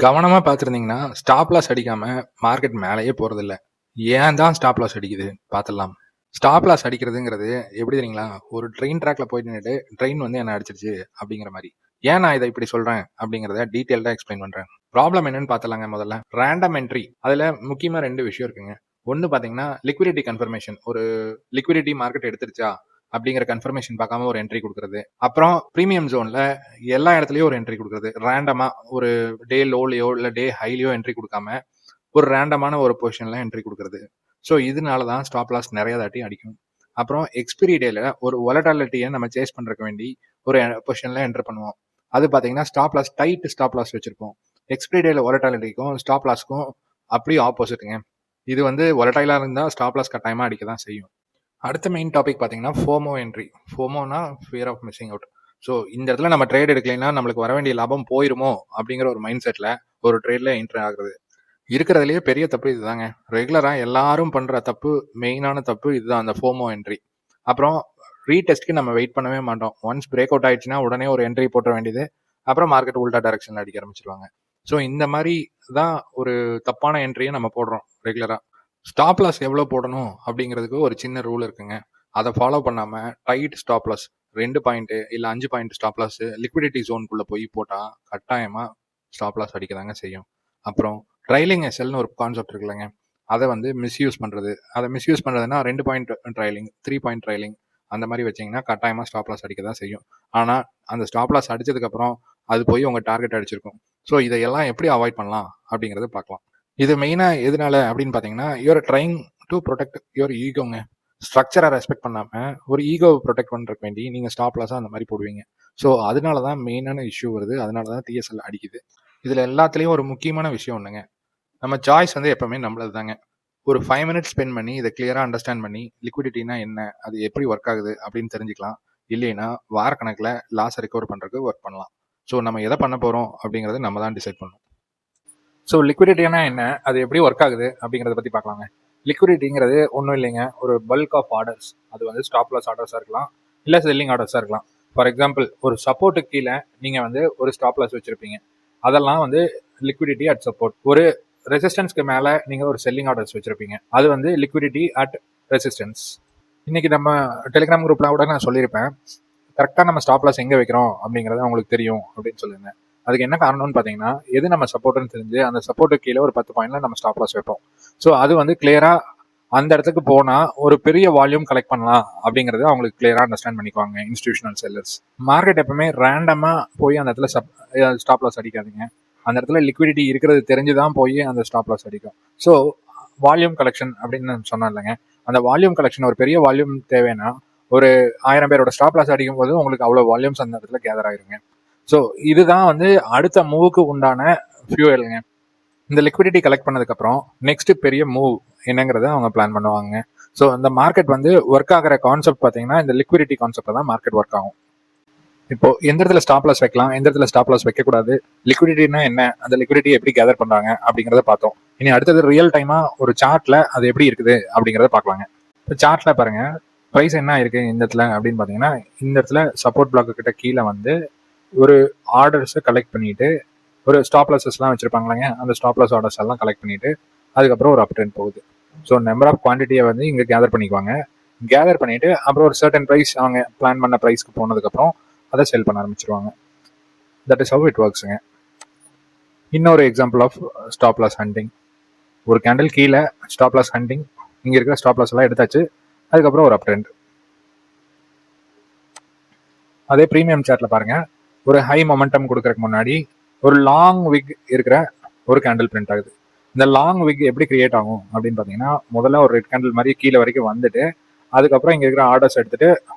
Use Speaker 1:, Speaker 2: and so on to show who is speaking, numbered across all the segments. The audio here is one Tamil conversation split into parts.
Speaker 1: கவனமா பார்த்துருந்தீங்கன்னா, ஸ்டாப் லாஸ் அடிக்காம மார்க்கெட் மேலேயே போறதில்ல. ஏன் தான் ஸ்டாப் லாஸ் அடிக்குது? பார்த்துடலாம். ஸ்டாப் லாஸ் அடிக்கிறதுங்கிறது எப்படி தெரியுங்களா? ஒரு ட்ரெயின் ட்ராக்ல போயிட்டு நின்னுட்டு, ட்ரெயின் வந்து என்ன அடிச்சிருச்சு அப்படிங்கிற மாரி. ஏன் நான் இத இப்படி சொல்றேன் அப்படிங்கிறத டீட்டெயில்டா எக்ஸ்பிளைன் பண்றேன். ப்ராப்ளம் என்னன்னு பார்த்துடலாங்க முதல்ல. Random entry. அதுல முக்கியமா 2 விஷயம் இருக்குங்க. ஒண்ணு பார்த்தீங்கன்னா, லிக்விடிட்டி கன்ஃபர்மேஷன். ஒரு லிக்விடிட்டி மார்க்கெட் எடுத்துருச்சா? அப்படிங்கிற கன்ஃபர்மேஷன் பார்க்காம ஒரு என்ட்ரி குடுக்குறது. அப்புறம் பிரீமியம் ஜோன்ல எல்லா இடத்துலயும் ஒரு என்ட்ரி குடுக்குறது. ரேண்டமா ஒரு டே லோலயோ இல்ல டே ஹைலயோ என்ட்ரி குடுக்காம, ஒரு ரேண்டமான ஒரு பொசிஷன்ல என்ட்ரி குடுக்குறது. ஸோ இதனால தான் ஸ்டாப் லாஸ் நெறைய தாட்டி அடிக்கும். அப்புறம் எக்ஸ்பைரி டேல ஒரு வொலட்டாலிட்டிய நம்ம சேஸ் பண்றதுக்கு வேண்டி ஒரு பொசிஷன்ல என்டர் பண்ணுவோம். அது பார்த்தீங்கன்னா, stop loss tight stop loss வச்சிருப்போம். எக்ஸ்பைரி டேல வொலட்டாலிட்டிக்கும் ஸ்டாப் லாஸ்க்கும் அப்படியே ஆப்போசிட்ங்க. இது வந்து வொலடைலா இருந்தா ஸ்டாப் லாஸ் கட்டாயமா அடிக்க தான் செய்யும். அடுத்த மெயின் டாபிக் பார்த்தீங்கன்னா, ஃபோமோ என்ட்ரி. ஃபோமோனா fear of missing out. So இந்த இடத்துல நம்ம ட்ரேட் எடுக்கலைன்னா நம்மளுக்கு வர வேண்டிய லாபம் போயிருமோ அப்படிங்கிற ஒரு மைண்ட் செட்ல ஒரு ட்ரேட்ல என்ட்ரி ஆகுறது. இருக்கிறதுலயே பெரிய தப்பு இதுதாங்க. ரெகுலரா எல்லாரும் பண்ற தப்பு, மெயினான தப்பு இதுதான், அந்த ஃபோமோ என்ட்ரி. அப்புறம் ரீடெஸ்ட்க்கு நம்ம வெயிட் பண்ணவே மாட்டோம். ஒன்ஸ் பிரேக் அவுட் ஆயிடுச்சுன்னா உடனே ஒரு என்ட்ரி போட்டுற வேண்டியது. அப்புறம் மார்க்கெட் உல்டா டைரக்ஷன்ல அடிக்க ஆரம்பிச்சிருவாங்க. ஸோ இந்த மாதிரி தான் ஒரு தப்பான என்ட்ரியை நம்ம போடுறோம் ரெகுலரா. ஸ்டாப் லாஸ் எவ்வளோ போடணும் அப்படிங்கிறதுக்கு ஒரு சின்ன ரூல் இருக்குங்க. அதை ஃபாலோ பண்ணாம டைட் ஸ்டாப் லாஸ் 2 பாயிண்ட் இல்ல 5 பாயிண்ட் ஸ்டாப் லாஸ் லிக்விடிட்டி ஜோனுக்குள்ள போய் போட்டா கட்டாயமா ஸ்டாப் லாஸ் அடிக்க தாங்க செய்யும். அப்புறம் ட்ரைலிங் எஸ்எல்னு ஒரு கான்செப்ட் இருக்குல்லங்க, அதை வந்து மிஸ்யூஸ் பண்றது. அதை மிஸ்யூஸ் பண்றதுன்னா 2 பாயிண்ட் ட்ரைலிங், 3 பாயிண்ட் ட்ரைலிங் அந்த மாதிரி வச்சீங்கன்னா கட்டாயமா ஸ்டாப் லாஸ் அடிக்க தான் செய்யும். ஆனா அந்த ஸ்டாப் லாஸ் அடிச்சதுக்கு அப்புறம் அது போய் உங்க டார்கெட் அடிச்சிருக்கும். ஸோ இதையெல்லாம் எப்படி அவாய்ட் பண்ணலாம் அப்படிங்கறத பார்க்கலாம். இது மெயினா எதனால அப்படின்னு பாத்தீங்கன்னா, you're trying to protect your ஈகோங்க. ஸ்ட்ரக்சரை ரெஸ்பெக்ட் பண்ணாம ஒரு ஈகோவை ப்ரொடெக்ட் பண்றதுக்கு வேண்டி நீங்க ஸ்டாப் லாஸா அந்த மாதிரி போடுவீங்க. ஸோ அதனால தான் மெயினான இஷ்யூ வருது. அதனால தான் டிஎஸ்எல் அடிக்குது. இதுல எல்லாத்துலயும் ஒரு முக்கியமான விஷயம் ஒண்ணுங்க. நம்ம சாய்ஸ் வந்து எப்பவுமே நம்மளது தாங்க. ஒரு 5 மினிட்ஸ் ஸ்பெண்ட் பண்ணி இதை கிளியரா அண்டர்ஸ்டாண்ட் பண்ணி லிக்விடிட்டினா என்ன, அது எப்படி ஒர்க் ஆகுது அப்படின்னு தெரிஞ்சுக்கலாம். இல்லைன்னா வாரக்கணக்கில் லாஸை ரெக்கவர் பண்றதுக்கு ஒர்க் பண்ணலாம். ஸோ நம்ம எதை பண்ண போறோம் அப்படிங்கறத நம்ம தான் டிசைட் பண்ணணும். ஸோ லிக்விடிட்டினா என்ன, அது எப்படி ஒர்க் ஆகுது அப்படிங்கிறத பற்றி பார்க்கலாங்க. லிக்விடிட்டிங்கிறது ஒன்றும் இல்லைங்க, ஒரு பல்க் ஆஃப் ஆர்டர்ஸ். அது வந்து ஸ்டாப் லாஸ் ஆர்டர்ஸாக இருக்கலாம், இல்லை செல்லிங் ஆர்டர்ஸாக இருக்கலாம். ஃபார் எக்ஸாம்பிள், ஒரு சப்போர்ட்டுக்கு கீழே நீங்கள் வந்து ஒரு ஸ்டாப் லாஸ் வச்சுருப்பீங்க. அதெல்லாம் வந்து லிக்விடிட்டி அட் சப்போர்ட். ஒரு ரெசிஸ்டன்ஸ்க்கு மேலே நீங்கள் ஒரு செல்லிங் ஆர்டர்ஸ் வச்சுருப்பீங்க, அது வந்து லிக்விடிட்டி அட் ரெசிஸ்டன்ஸ். இன்னைக்கு நம்ம டெலிகிராம் குரூப்ல கூட நான் சொல்லியிருப்பேன், கரெக்டாக நம்ம ஸ்டாப் லாஸ் எங்கே வைக்கிறோம் அப்படிங்கிறது அவங்களுக்கு தெரியும் அப்படின்னு சொல்லியிருந்தேன். அதுக்கு என்ன காரணம்னு பார்த்தீங்கன்னா, எது நம்ம சப்போர்ட்னு தெரிஞ்சு அந்த சப்போர்ட்டுக்கு கீழே ஒரு 10 பாயிண்ட்ல நம்ம ஸ்டாப் லாஸ் வைப்போம். ஸோ அது வந்து கிளியரா அந்த இடத்துக்கு போனா ஒரு பெரிய வால்யூம் கலெக்ட் பண்ணலாம் அப்படிங்கறது அவங்களுக்கு கிளியரா அண்டர்ஸ்டாண்ட் பண்ணிக்குவாங்க இன்ஸ்டிடியூஷனல் செல்லர்ஸ். மார்க்கெட் எப்பவுமே ரேண்டமா போய் அந்த இடத்துல ஸ்டாப் லாஸ் அடிக்காதீங்க. அந்த இடத்துல லிக்விடிட்டி இருக்கிறது தெரிஞ்சுதான் போய் அந்த ஸ்டாப் லாஸ் அடிக்கும். ஸோ வால்யூம் கலெக்ஷன் அப்படின்னு சொன்னேன் இல்லைங்க, அந்த வால்யூம் கலெக்ஷன் ஒரு பெரிய வால்யூம் தேவைன்னா ஒரு 1000 பேரோட ஸ்டாப் லாஸ் அடிக்கும் போது உங்களுக்கு அவ்வளவு வால்யூம்ஸ் அந்த இடத்துல கேதர் ஆயிருங்க. ஸோ இதுதான் வந்து அடுத்த மூவுக்கு உண்டான ஃபியூயலுங்க. இந்த லிக்விடிட்டி கலெக்ட் பண்ணதுக்கப்புறம் நெக்ஸ்ட் பெரிய மூவ் என்னங்கிறத அவங்க பிளான் பண்ணுவாங்க. ஸோ அந்த மார்க்கெட் வந்து ஒர்க் ஆகிற கான்செப்ட் பார்த்தீங்கன்னா, இந்த லிக்விடிட்டி கான்செப்ட் தான் மார்க்கெட் ஒர்க் ஆகும். இப்போ எந்த இடத்துல ஸ்டாப் லாஸ் வைக்கலாம், எந்த இடத்துல ஸ்டாப் லாஸ் வைக்கக்கூடாது, லிக்விடிட்டினா என்ன, அந்த லிக்விடிட்டி எப்படி கேதர் பண்றாங்க அப்படிங்கிறத பார்த்தோம். இனி அடுத்தது ரியல் டைமா ஒரு சார்ட்ல அது எப்படி இருக்குது அப்படிங்கிறத பார்க்கலாங்க. இப்போ சார்ட்ல பாருங்க, ப்ரைஸ் என்ன இருக்கு இந்த இடத்துல அப்படின்னு பார்த்தீங்கன்னா, இந்த இடத்துல சப்போர்ட் பிளாக் கிட்ட கீழே வந்து ஒரு ஆர்டர்ஸை கலெக்ட் பண்ணிட்டு ஒரு ஸ்டாப் லாஸஸ்லாம் வச்சிருப்பாங்களாங்க, அந்த ஸ்டாப் லாஸ் ஆர்டர்ஸ் எல்லாம் கலெக்ட் பண்ணிட்டு அதுக்கப்புறம் ஒரு அப் ட்ரெண்ட் போகுது. ஸோ நம்பர் ஆஃப் குவான்டிட்டியை வந்து இங்கே கேதர் பண்ணிக்குவாங்க. கேதர் பண்ணிட்டு அப்புறம் ஒரு சர்டன் ப்ரைஸ் அவங்க பிளான் பண்ண ப்ரைஸ்க்கு போனதுக்கப்புறம் அதை செல் பண்ண ஆரம்பிச்சிருவாங்க. தட் இஸ் ஹவ் இட் ஒர்க்ஸுங்க. இன்னொரு example of stop loss hunting. ஒரு கேண்டில் கீழே ஸ்டாப் லாஸ் ஹண்டிங், இங்கே இருக்கிற ஸ்டாப் லாஸ் எல்லாம் எடுத்தாச்சு, அதுக்கப்புறம் ஒரு அப் ட்ரெண்ட். அதே ப்ரீமியம் சார்ட்ல பாருங்க, ஒரு ஹை மொமெண்டம் கொடுக்கறதுக்கு முன்னாடி ஒரு லாங் விக் இருக்கிற ஒரு கேண்டில் பிரிண்ட் ஆகுது. இந்த லாங் விக் எப்படி கிரியேட் ஆகும் அப்படின்னு பார்த்தீங்கன்னா, முதல்ல ஒரு ரெட் கேண்டில் மாதிரி கீழே வரைக்கும் வந்துட்டு அதுக்கப்புறம் இங்கே இருக்கிற ஆர்டர்ஸ் எடுத்துட்டு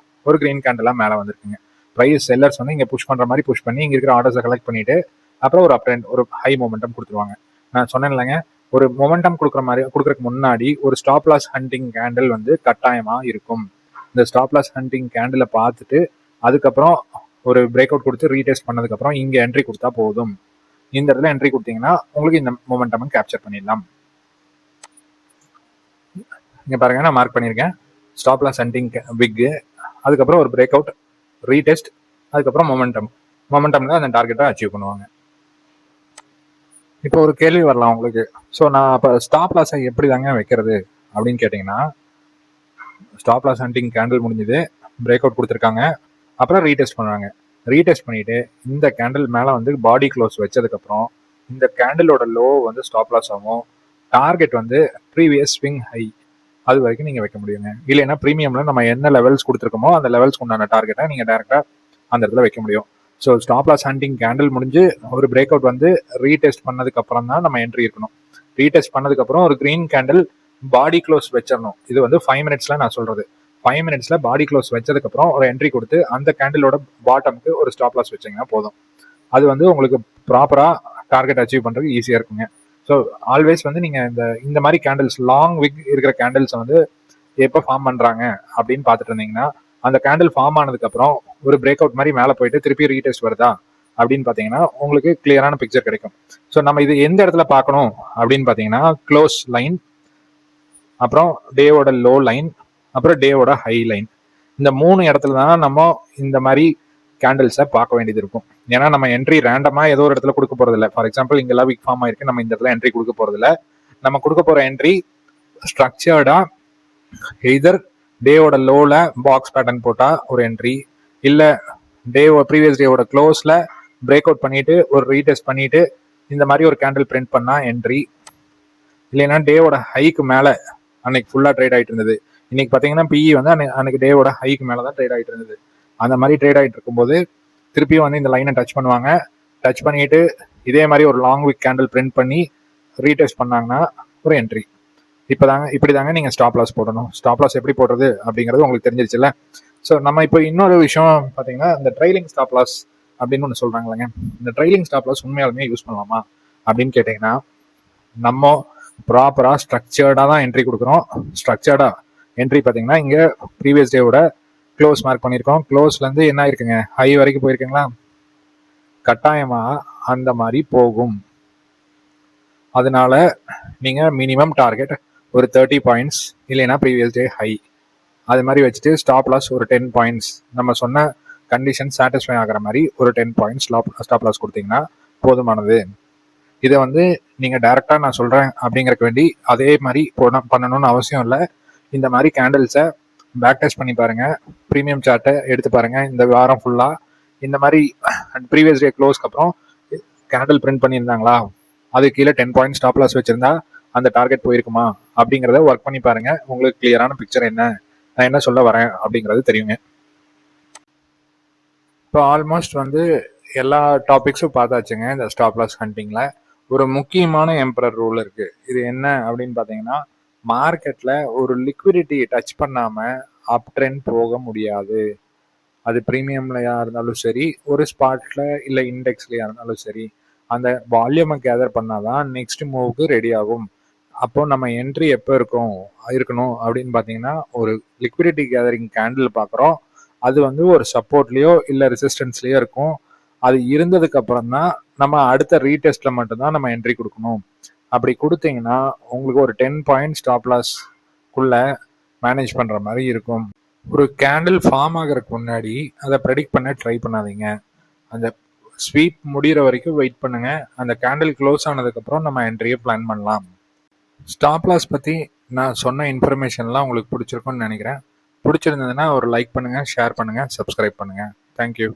Speaker 1: ஒரு கிரீன் கேண்டிலாக மேலே வந்துருக்குங்க. ப்ரைஸ் செல்லர்ஸ் வந்து இங்கே புஷ் பண்ணுற மாதிரி புஷ் பண்ணி இங்கே இருக்கிற ஆர்டர்ஸை கலெக்ட் பண்ணிட்டு அப்புறம் ஒரு அப் ட்ரெண்ட், ஒரு ஹை மொமெண்டம் கொடுத்துருவாங்க. நான் சொன்னேன் இல்லைங்க, ஒரு மொமெண்டம் கொடுக்குற மாதிரி கொடுக்கறதுக்கு முன்னாடி ஒரு ஸ்டாப் லாஸ் ஹண்டிங் கேண்டில் வந்து கட்டாயமாக இருக்கும். இந்த ஸ்டாப் லாஸ் ஹண்டிங் கேண்டிலை பார்த்துட்டு அதுக்கப்புறம் ஒரு பிரேக் அவுட் கொடுத்து ரீடெஸ்ட் பண்ணதுக்கப்புறம் இங்கே என்ட்ரி கொடுத்தா போதும். இந்த இடத்துல என்ட்ரி கொடுத்தீங்கன்னா உங்களுக்கு இந்த மொமெண்டம் கேப்சர் பண்ணிடலாம். இங்க பாருங்க, நான் மார்க் பண்ணியிருக்கேன் ஸ்டாப் லாஸ் ஹண்டிங் பிக், அதுக்கப்புறம் ஒரு பிரேக் அவுட், ரீடெஸ்ட், அதுக்கப்புறம் மொமெண்டம்ல அந்த டார்கெட்டை அச்சீவ் பண்ணுவாங்க. இப்போ ஒரு கேள்வி வரலாம் உங்களுக்கு. ஸோ நான் அப்போ ஸ்டாப் லாஸை எப்படி தாங்க வைக்கிறது அப்படின்னு கேட்டிங்கன்னா, ஸ்டாப் லாஸ் ஹண்டிங் கேண்டில் முடிஞ்சது, பிரேக் அவுட் கொடுத்துருக்காங்க, அப்புறம் ரீடெஸ்ட் பண்ணுறாங்க. ரீடெஸ்ட் பண்ணிட்டு இந்த கேண்டில் மேலே வந்து பாடி க்ளோஸ் வச்சதுக்கப்புறம் இந்த கேண்டிலோட லோ வந்து ஸ்டாப் லாஸ் ஆகும். டார்கெட் வந்து ப்ரீவியஸ் ஸ்விங் ஹை அது வரைக்கும் நீங்கள் வைக்க முடியுங்க. இல்லைன்னா ப்ரீமியமில் நம்ம என்ன லெவல்ஸ் கொடுத்துருக்கோமோ அந்த லெவல்ஸ்க்கு உண்டான டார்கெட்டை நீங்கள் டேரெக்டாக அந்த இடத்துல வைக்க முடியும். So stop loss hunting candle முடிஞ்சு ஒரு பிரேக் அவுட் வந்து ரீடெஸ்ட் பண்ணதுக்கு அப்புறம் தான் நம்ம என்ட்ரி இருக்கணும். ரீடெஸ்ட் பண்ணதுக்கப்புறம் ஒரு க்ரீன் கேண்டில் பாடி க்ளோஸ் வச்சிடணும். இது வந்து 5 மினிட்ஸ்ல நான் சொல்றது. 5 மினிட்ஸ்ல பாடி க்ளோஸ் வச்சதுக்கப்புறம் ஒரு என்ட்ரி கொடுத்து அந்த கேண்டிலோட பாட்டமுக்கு ஒரு ஸ்டாப் லாஸ் வச்சிங்கன்னா போதும். அது வந்து உங்களுக்கு ப்ராப்பராக டார்கெட் அச்சீவ் பண்ணுறதுக்கு ஈஸியாக இருக்குங்க. ஸோ ஆல்வேஸ் வந்து நீங்கள் இந்த மாதிரி கேண்டில்ஸ் லாங் விக் இருக்கிற கேண்டில்ஸ் வந்து எப்போ ஃபார்ம் பண்ணுறாங்க அப்படின்னு பார்த்துட்டு இருந்தீங்கன்னா, அந்த கேண்டில் ஃபார்ம் ஆனதுக்கப்புறம் ஒரு பிரேக் அவுட் மாதிரி மேலே போயிட்டு திருப்பி ரீடெஸ்ட் வருதா அப்படின்னு பார்த்தீங்கன்னா உங்களுக்கு கிளியரான பிக்சர் கிடைக்கும். ஸோ நம்ம இது எந்த இடத்துல பார்க்கணும் அப்படின்னு பார்த்தீங்கன்னா, க்ளோஸ் லைன், அப்புறம் டேவோட லோ லைன், அப்புறம் டேவோட ஹை லைன். இந்த 3 இடத்துல தான் நம்ம இந்த மாதிரி கேண்டில்ஸை பார்க்க வேண்டியது இருக்கும். ஏன்னா நம்ம என்ட்ரி ரேண்டமாக ஏதோ ஒரு இடத்துல கொடுக்க போகிறதில்ல. ஃபார் எக்ஸாம்பிள் இங்கெல்லாம் வீக் ஃபார்ம் ஆயிருக்கு, நம்ம இந்த இடத்துல என்ட்ரி கொடுக்க போகிறதில்ல. நம்ம கொடுக்க போகிற என்ட்ரி ஸ்ட்ரக்சர்டாக எய்தர் டேவோட லோவில் பாக்ஸ் பேட்டர்ன் போட்டால் ஒரு என்ட்ரி, இல்லை ப்ரீவியஸ் டேவோட க்ளோஸில் பிரேக் அவுட் பண்ணிட்டு ஒரு ரீடெஸ்ட் பண்ணிட்டு இந்த மாதிரி ஒரு கேண்டில் பிரிண்ட் பண்ணால் என்ட்ரி, இல்லைன்னா டேவோட ஹைக்கு மேலே அன்னைக்கு ஃபுல்லாக ட்ரேட் ஆகிட்டு இருந்தது. இன்னைக்கு பார்த்தீங்கன்னா பிஇ வந்து அன்னைக்கு டேவோட ஹைக்கு மேலே தான் ட்ரேட் ஆகிட்டு இருந்தது. அந்த மாதிரி ட்ரேட் ஆகிட்டு இருக்கும்போது திருப்பியும் வந்து இந்த லைனை டச் பண்ணுவாங்க. டச் பண்ணிட்டு இதே மாதிரி ஒரு லாங் விக் கேண்டில் பிரிண்ட் பண்ணி ரீடெஸ்ட் பண்ணாங்கன்னா ஒரு என்ட்ரி. இப்படி தாங்க நீங்கள் ஸ்டாப் லாஸ் போடணும். ஸ்டாப் லாஸ் எப்படி போடுறது அப்படிங்கிறது உங்களுக்கு தெரிஞ்சிருச்சுல்ல. ஸோ நம்ம இப்போ இன்னொரு விஷயம் பார்த்தீங்கன்னா, இந்த ட்ரைலிங் ஸ்டாப் லாஸ் அப்படின்னு ஒன்று சொல்கிறாங்களேங்க. இந்த ட்ரைலிங் ஸ்டாப் லாஸ் உண்மையாலுமே யூஸ் பண்ணலாமா அப்படின்னு கேட்டிங்கன்னா, நம்ம ப்ராப்பராக ஸ்ட்ரக்சர்டாக தான் என்ட்ரி கொடுக்குறோம். ஸ்ட்ரக்சர்டாக என்ட்ரி பார்த்தீங்கன்னா இங்கே ப்ரீவியஸ் டேவோட க்ளோஸ் மார்க் பண்ணியிருக்கோம். க்ளோஸ்லேருந்து என்ன இருக்குங்க, ஹை வரைக்கும் போயிருக்குங்களா? கட்டாயமாக அந்த மாதிரி போகும். அதனால நீங்கள் மினிமம் டார்கெட் ஒரு 30 பாயிண்ட்ஸ், இல்லைன்னா ப்ரீவியஸ் டே ஹை அது மாதிரி வச்சுட்டு ஸ்டாப் லாஸ் ஒரு 10 பாயிண்ட்ஸ், நம்ம சொன்ன கண்டிஷன் சாட்டிஸ்ஃபை ஆகிற மாதிரி ஒரு 10 பாயிண்ட்ஸ் ஸ்டாப் லாஸ் கொடுத்தீங்கன்னா போதுமானது. இதை வந்து நீங்கள் டைரெக்டாக நான் சொல்கிறேன் அப்படிங்கிறக்கு வேண்டி அதே மாதிரி பண்ணணும்னு அவசியம் இல்லை. இந்த மாதிரி கேண்டில்ஸை பேக் டெஸ்ட் பண்ணி பாருங்கள், ப்ரீமியம் சார்ட்டை எடுத்து பாருங்கள். இந்த வாரம் ஃபுல்லாக இந்த மாதிரி ப்ரீவியஸ் டே க்ளோஸ்க்கு அப்புறம் கேண்டில் பிரிண்ட் பண்ணியிருந்தாங்களா, அது கீழே 10 பாயிண்ட் ஸ்டாப் லாஸ் வச்சுருந்தா அந்த டார்கெட் போயிருக்குமா அப்படிங்கிறத ஒர்க் பண்ணி பாருங்கள். உங்களுக்கு கிளியரான பிக்சர் என்ன, நான் என்ன சொல்ல வரேன் அப்படிங்கிறது தெரியுங்க. இப்போ ஆல்மோஸ்ட் வந்து எல்லா டாபிக்ஸும் பார்த்தாச்சுங்க. இந்த ஸ்டாப் லாஸ் ஹண்டிங்கில் ஒரு முக்கியமான எம்பரர் ரூல் இருக்குது. இது என்ன அப்படின்னு பார்த்தீங்கன்னா, மார்க்கெட்டில் ஒரு லிக்விடிட்டி டச் பண்ணாமல் அப் ட்ரெண்ட் போக முடியாது. அது ப்ரீமியம்லையா இருந்தாலும் சரி, ஒரு ஸ்பாட்டில் இல்லை இண்டெக்ஸ்லையா இருந்தாலும் சரி, அந்த வால்யூமை கேதர் பண்ணாதான் நெக்ஸ்ட் மூவுக்கு ரெடி ஆகும். அப்போ நம்ம என்ட்ரி எப்போ இருக்கணும் அப்படின்னு பார்த்தீங்கன்னா, ஒரு லிக்விடிட்டி கேதரிங் கேண்டில் பார்க்குறோம், அது வந்து ஒரு சப்போர்ட்லேயோ இல்லை ரெசிஸ்டன்ஸ்லேயோ இருக்கும். அது இருந்ததுக்கு அப்புறம் தான் நம்ம அடுத்த ரீடெஸ்ட்டில் மட்டும்தான் நம்ம என்ட்ரி கொடுக்கணும். அப்படி கொடுத்தீங்கன்னா உங்களுக்கு ஒரு 10 பாயிண்ட் ஸ்டாப் லாஸ்க்குள்ள மேனேஜ் பண்ணுற மாதிரி இருக்கும். ஒரு கேண்டில் ஃபார்ம் ஆகிறதுக்கு முன்னாடி அதை ப்ரெடிக்ட் பண்ண ட்ரை பண்ணாதீங்க. அந்த ஸ்வீப் முடிகிற வரைக்கும் வெயிட் பண்ணுங்க. அந்த கேண்டில் க்ளோஸ் ஆனதுக்கப்புறம் நம்ம என்ட்ரியை பிளான் பண்ணலாம். ஸ்டாப் லாஸ் பற்றி நான் சொன்ன இன்ஃபர்மேஷன்லாம் உங்களுக்கு பிடிச்சிருக்குன்னு நினைக்கிறேன். பிடிச்சிருந்ததுன்னா ஒரு லைக் பண்ணுங்கள், ஷேர் பண்ணுங்கள், சப்ஸ்கிரைப் பண்ணுங்கள். தேங்க்யூ.